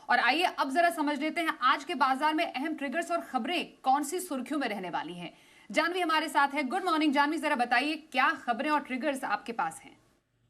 और आइए अब जरा समझ लेते हैं आज के बाजार में अहम ट्रिगर्स और खबरें कौन सी सुर्खियों में रहने वाली हैं। जानवी हमारे साथ है। गुड मॉर्निंग जानवी, जरा बताइए क्या खबरें और ट्रिगर्स आपके पास हैं।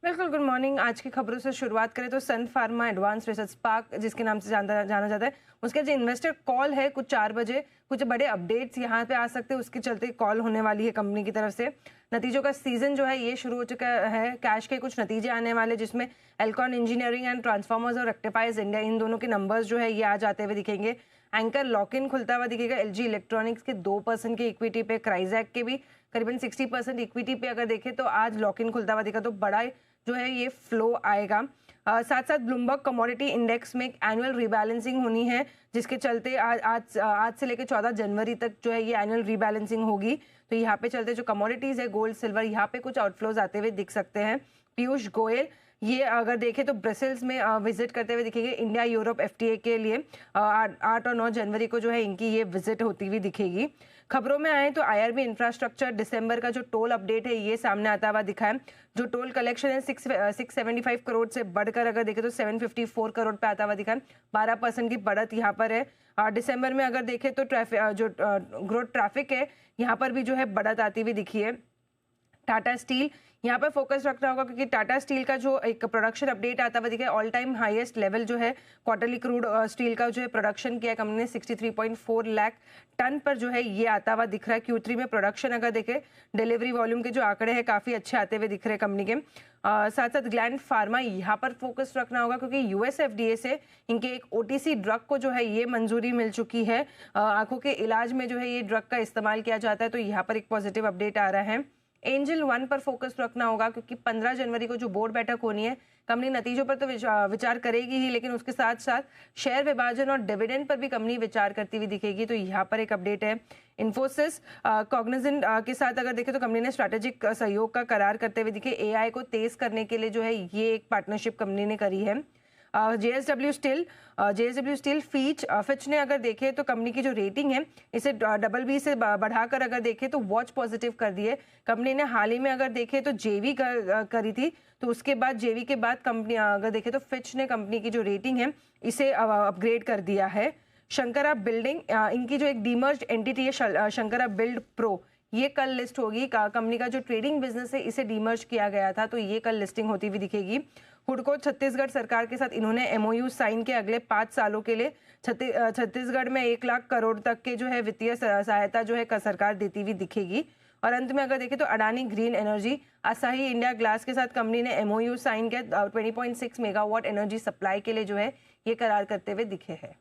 बिल्कुल, गुड मॉर्निंग। आज की खबरों से शुरुआत करें तो सन फार्मा एडवांस रिसर्च पार्क जिसके नाम से जाना जाता है, उसका जो इन्वेस्टर कॉल है कुछ 4 बजे, कुछ बड़े अपडेट्स यहाँ पे आ सकते हैं, उसके चलते कॉल होने वाली है कंपनी की तरफ से। नतीजों का सीजन जो है ये शुरू हो चुका है। कैश के कुछ नतीजे आने वाले जिसमें एल्कॉन इंजीनियरिंग एंड ट्रांसफार्मर्स और रेक्टिफायर्स इंडिया, इन दोनों के नंबर्स जो है ये आ जाते हुए दिखेंगे। एंकर लॉक इन खुलता हुआ दिखेगा एलजी इलेक्ट्रॉनिक्स के 2% की इक्विटी पे, क्राइजैक के भी करीबन 60% इक्विटी पे अगर देखें तो आज लॉक इन खुलता हुआ दिखा, तो बड़ा जो है ये फ्लो आएगा। साथ साथ ब्लूमबर्ग कमोडिटी इंडेक्स में एक एनुअल रीबैलेंसिंग होनी है जिसके चलते आज से लेकर 14 जनवरी तक जो है ये एनुअल रीबैलेंसिंग होगी। तो यहाँ पे चलते जो कमोडिटीज है गोल्ड सिल्वर, यहाँ पे कुछ आउटफ्लोज आते हुए दिख सकते हैं। पीयूष गोयल ये अगर देखें तो ब्रसेल्स में विजिट करते हुए दिखेंगे इंडिया यूरोप एफटीए के लिए। 8 और 9 जनवरी को जो है इनकी ये विजिट होती हुई दिखेगी। खबरों में आए तो आईआरबी इंफ्रास्ट्रक्चर दिसंबर का जो टोल अपडेट है ये सामने आता हुआ दिखा है। जो टोल कलेक्शन है 675 करोड़ से बढ़कर अगर देखें तो 754 करोड़ पे आता हुआ दिखा है। 12% की बढ़त यहाँ पर है। दिसंबर में अगर देखें तो ग्रोथ ट्रैफिक है यहाँ पर भी जो है बढ़त आती हुई दिखी है। टाटा स्टील यहाँ पर फोकस रखना होगा क्योंकि टाटा स्टील का जो एक प्रोडक्शन अपडेट आता हुआ दिखा है, ऑल टाइम हाईएस्ट लेवल जो है क्वार्टरली क्रूड स्टील का जो है प्रोडक्शन किया कंपनी ने 63.4 लाख टन पर जो है ये आता हुआ दिख रहा है। Q3 में प्रोडक्शन अगर देखें, डिलीवरी वॉल्यूम के जो आंकड़े हैं काफ़ी अच्छे आते हुए दिख रहे हैं कंपनी के। साथ साथ ग्लैंड फार्मा यहाँ पर फोकस रखना होगा क्योंकि यूएस एफडीए से इनके एक ओटीसी ड्रग को जो है ये मंजूरी मिल चुकी है। आंखों के इलाज में जो है ये ड्रग का इस्तेमाल किया जाता है, तो यहाँ पर एक पॉजिटिव अपडेट आ रहा है। एंजल वन पर फोकस रखना होगा क्योंकि 15 जनवरी को जो बोर्ड बैठक होनी है, कंपनी नतीजों पर तो विचार करेगी ही, लेकिन उसके साथ साथ शेयर विभाजन और डिविडेंड पर भी कंपनी विचार करती हुई दिखेगी। तो यहाँ पर एक अपडेट है। इन्फोसिस कॉग्निजेंट के साथ अगर देखें तो कंपनी ने स्ट्रैटेजिक सहयोग का करार करते हुए दिखे। एआई को तेज करने के लिए जो है ये एक पार्टनरशिप कंपनी ने करी है। जेएसडब्ल्यू स्टील फिच ने अगर देखें तो कंपनी की जो रेटिंग है इसे BB से बढ़ाकर अगर देखें तो वॉच पॉजिटिव कर दी है। कंपनी ने हाल ही में अगर देखें तो जेवी करी थी, तो उसके बाद जेवी के बाद कंपनी अगर देखें तो फिच ने कंपनी की जो रेटिंग है इसे अपग्रेड कर दिया है। शंकरा बिल्डिंग इनकी जो एक डीमर्ज्ड एंटिटी है शंकरा बिल्ड प्रो, ये कल लिस्ट होगी। कंपनी का जो ट्रेडिंग बिजनेस है इसे डीमर्ज किया गया था, तो ये कल लिस्टिंग होती हुई दिखेगी। हुडको छत्तीसगढ़ सरकार के साथ इन्होंने एमओयू साइन के अगले 5 सालों के लिए छत्तीसगढ़ में 1 लाख करोड़ तक के जो है वित्तीय सहायता जो है सरकार देती हुई दिखेगी। और अंत में अगर देखें तो Adani green energy, Asahi India glass के साथ कंपनी ने एमओयू साइन किया 20.6 मेगावाट एनर्जी सप्लाई के लिए जो है ये करार करते हुए दिखे हैं।